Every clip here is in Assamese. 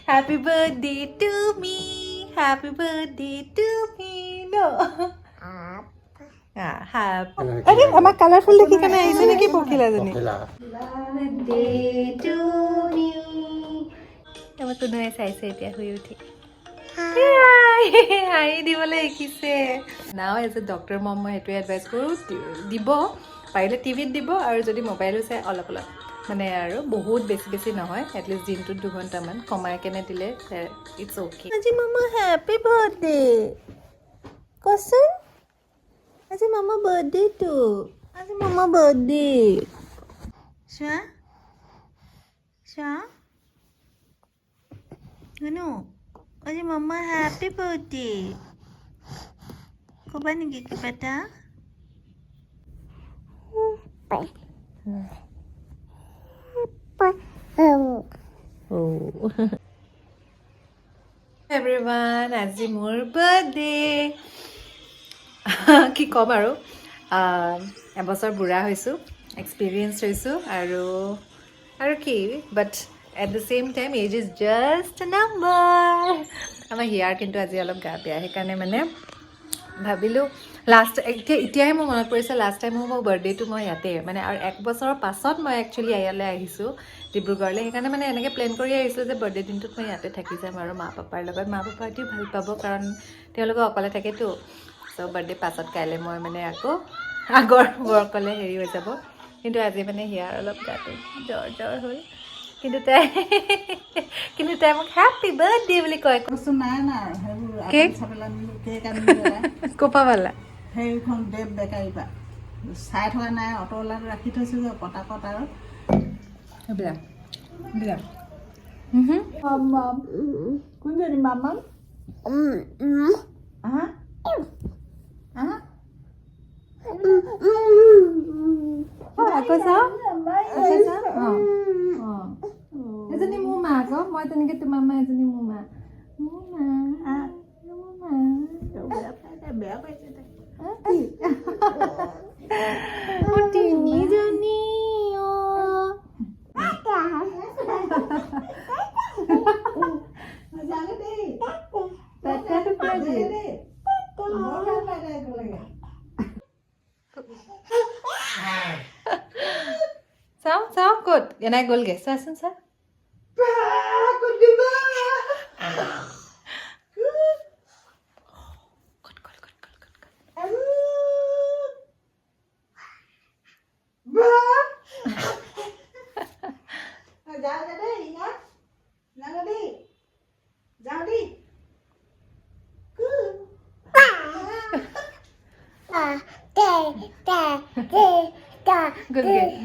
Happy birthday to me. Happy birthday to me. No. Happy. আরে আমার কালারফুল দেখি কেন আইছে নাকি পখিলা জানি Birthday to you. এবার তো নয় চাইছে এতিয়া শুই উঠি হাঁহি দিবলৈ শিকিছে নাও এজ এ ডক্টৰ মম মই সেইটোৱে এডভাইচ কৰোঁ দিব পাৰিলে টিভিত দিব আৰু যদি মোবাইলো চাই অলপ অলপ মানে আৰু বহুত বেছি নহয় এটলিষ্ট দিনটোত 2 ঘণ্টামান কমাই কেনে দিলে ইটছ অ'কে আজি মামা হেপী বাৰ্থডে কচোন আজি মামা বাৰ্থডেটো আজি মামা বাৰ্থডে চোৱা চোৱা শুনো আজি মামা হেপী বাৰ্থডে ক'বা নেকি কিবা এটা এভৰিৱান আজি মোৰ বাৰ্থডে কি ক'ম আৰু এবছৰ বুঢ়া হৈছোঁ এক্সপিৰিয়েঞ্চ হৈছোঁ আৰু কি but at the same time as is just a number আমাৰ হিয়াৰ কিন্তু আজি অলপ গা বেয়া সেইকাৰণে মানে ভাবিলোঁ এতিয়াহে মোৰ মনত পৰিছে লাষ্ট টাইম মোৰ বাৰ্থডেটো মই ইয়াতে মানে আৰু 1 বছৰৰ পাছত মই একচুৱেলি ইয়ালৈ আহিছোঁ ডিব্ৰুগড়লৈ সেইকাৰণে মানে এনেকৈ প্লেন কৰি আহিছিলোঁ যে বাৰ্থডে দিনটোত মই ইয়াতে থাকি যাম আৰু মা পাপাৰ লগত মা পাপাইও ভাল পাব কাৰণ তেওঁলোকে অকলে থাকেতো চ' বাৰ্থডে পাছত কাইলৈ মই মানে আকৌ আগৰ ৱৰ্কলৈ হেৰি হৈ যাব কিন্তু আজি মানে হিয়াৰ অলপ গাটো জ্বৰ হ'ল কিন্তু তাই মোক হেপী বাৰ্থডে বুলি কয় কেক ক'পা পালা সেইখন দেৱ বেকাৰী পৰা চাই থকা নাই অট'ৱালাত ৰাখি থৈছোঁ যে পতাকত আৰু এইবিলাক কোনজনী মামাম আকৌ চাওঁ এজনী মোৰ মা আকৌ মই তেনেকৈ তোমাৰ মা এজনী মোৰ মা বেয়া পাইছে তিনিজনী চাওঁ ক'ত এনাই গ'লগৈ চোৱাচোন চা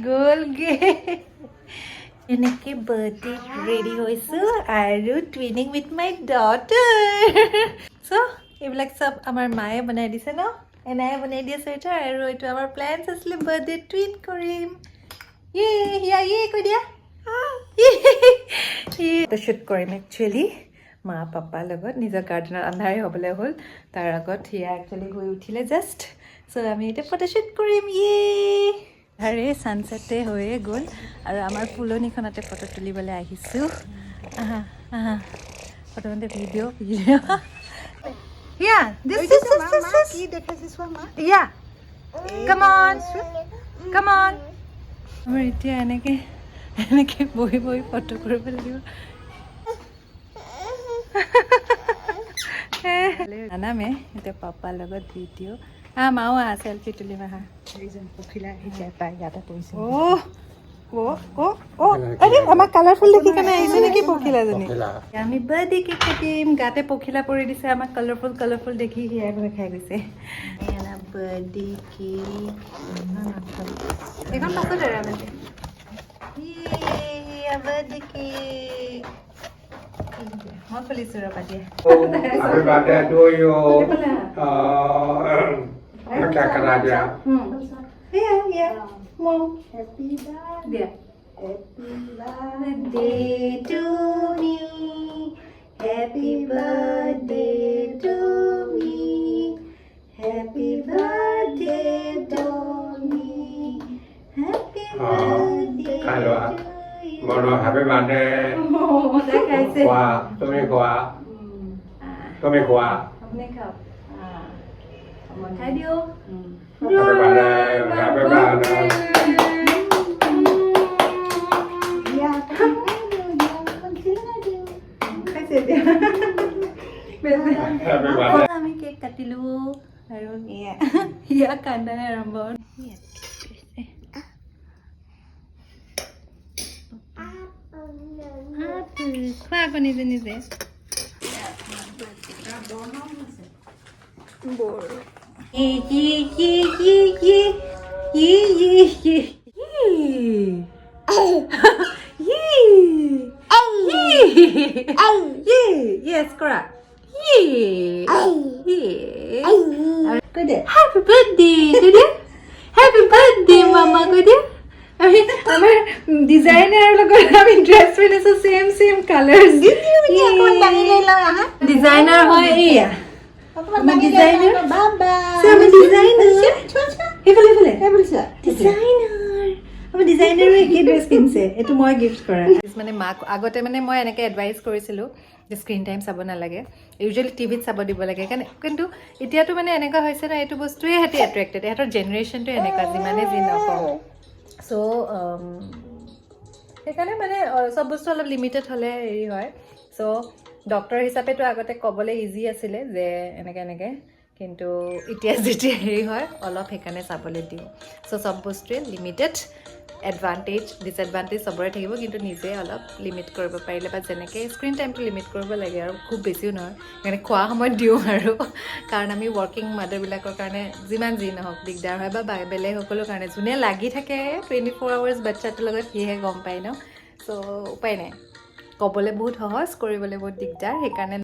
গ'লগে এনেকৈ বাৰ্থডে ৰেডি হৈছোঁ আৰু টুইনিং উইথ মাই ডটাৰ চ' এইবিলাক চব আমাৰ মায়ে বনাই দিছে ন এনায়ে বনাই দিয়ে চুৱেটাৰ আৰু এইটো আমাৰ প্লেনছ আছিলে বাৰ্থডে টুইট কৰিম ইয়ে কৈ দিয়া শ্বুট কৰিম একচুৱেলি মা পাপাৰ লগত নিজৰ গাৰ্ডেনত আন্ধাৰে হ'বলৈ হ'ল তাৰ আগত হিয়া একচুৱেলি শুই উঠিলে জাষ্ট চ' আমি এতিয়া ফটোশ্বুট কৰিম আৰে ছানছেটে হৈয়ে গ'ল আৰু আমাৰ ফুলনিখনতে ফটো তুলিবলৈ আহিছোঁ প্ৰথমতে ভিডিঅ' আমাৰ এতিয়া এনেকৈ বহি ফটো কৰিব লাগিব নানামে এতিয়া পাপাৰ লগত ভিডিঅ' মাও চেল্ফি তুলিম পখিলা শিকাই তাই ইয়াতে পৰিছে আৰে আমাৰ কালাৰফুল দেখি কেনে আহিছে নেকি পখিলাজনী আমি বাৰ্থডে কেক কাটিম গাতে পখিলা পৰি দিছে আমাক কালাৰফুল দেখি হিয়াই ভয় খাই গৈছে বাৰ্থডে কেক এইখন পাছত আৰু আমি বাৰ্থডে কেক মই খুলিছোঁ ৰবা দিয়া Happy birthday to you. क्या करा दिया? Mom. Happy birthday. Happy birthday to you. Happy birthday to me. Happy birthday to me. Happy birthday to you. Bueno, happy birthday. খাইছে খোৱা তুমি খোৱা তুমি খোৱা আপুনি খাওক মই খাই দিওঁ Happy birthday, happy birthday. খাইছে এতিয়া Happy birthday. আমি কেক কাটিলো আৰু ইয়াক কান্দাই আৰম্ভ খোৱা আকৌ নিজে নিজে Yes, কৰা কৈ দে Happy birthday কৈ দে Happy birthday mama কৈ দে আমি আমাৰ ডিজাইনাৰ লগত আমি ড্ৰেছ পিন্ধিছো সেম কালাৰ্স ডিজাইনাৰ হয় এয়া আমাৰ ডিজাইনাৰ বাবা আমি ডিজাইনাৰ এইফালে ডিজাইনাৰ আমাৰ ডিজাইনাৰো একেই ড্ৰেছ পিন্ধিছে এইটো মই গিফ্ট কৰা মানে মাক আগতে মানে মই এনেকৈ এডভাইচ কৰিছিলোঁ যে স্ক্ৰীণ টাইম চাব নালাগে ইউজুৱেলি টিভিত চাব দিব লাগে কিন্তু এতিয়াতো মানে এনেকুৱা হৈছে ন এইটো বস্তুৱে সিহঁতি এট্ৰেক্টেড ইহঁতৰ জেনেৰেশ্যনটো এনেকুৱা যিমানে যি নকওঁ চ' সেইকাৰণে মানে চব বস্তু অলপ লিমিটেড হ'লে হেৰি হয় চ' ডক্টৰ হিচাপেতো আগতে ক'বলৈ ইজি আছিলে যে এনেকৈ কিন্তু এতিয়া যেতিয়া হেৰি হয় অলপ সেইকাৰণে চাবলৈ দিওঁ চ' চব বস্তুৱে লিমিটেড এডভান্টেজ ডিছএডভান্টেজ চবৰে থাকিব কিন্তু নিজে অলপ লিমিট কৰিব পাৰিলে বা যেনেকৈ স্ক্ৰীণ টাইমটো লিমিট কৰিব লাগে আৰু খুব বেছিও নহয় মানে খোৱা সময়ত দিওঁ আৰু কাৰণ আমি ৱৰ্কিং মাদাৰবিলাকৰ কাৰণে যিমান যি নহওক দিগদাৰ হয় বা বেলেগ সকলো কাৰণে যোনে লাগি থাকে 24 hours বাচ্চাটোৰ লগত সিহে গম পায় ন চ' উপায় নাই ক'বলৈ বহুত সহজ কৰিবলৈ বহুত দিগদাৰ সেইকাৰণে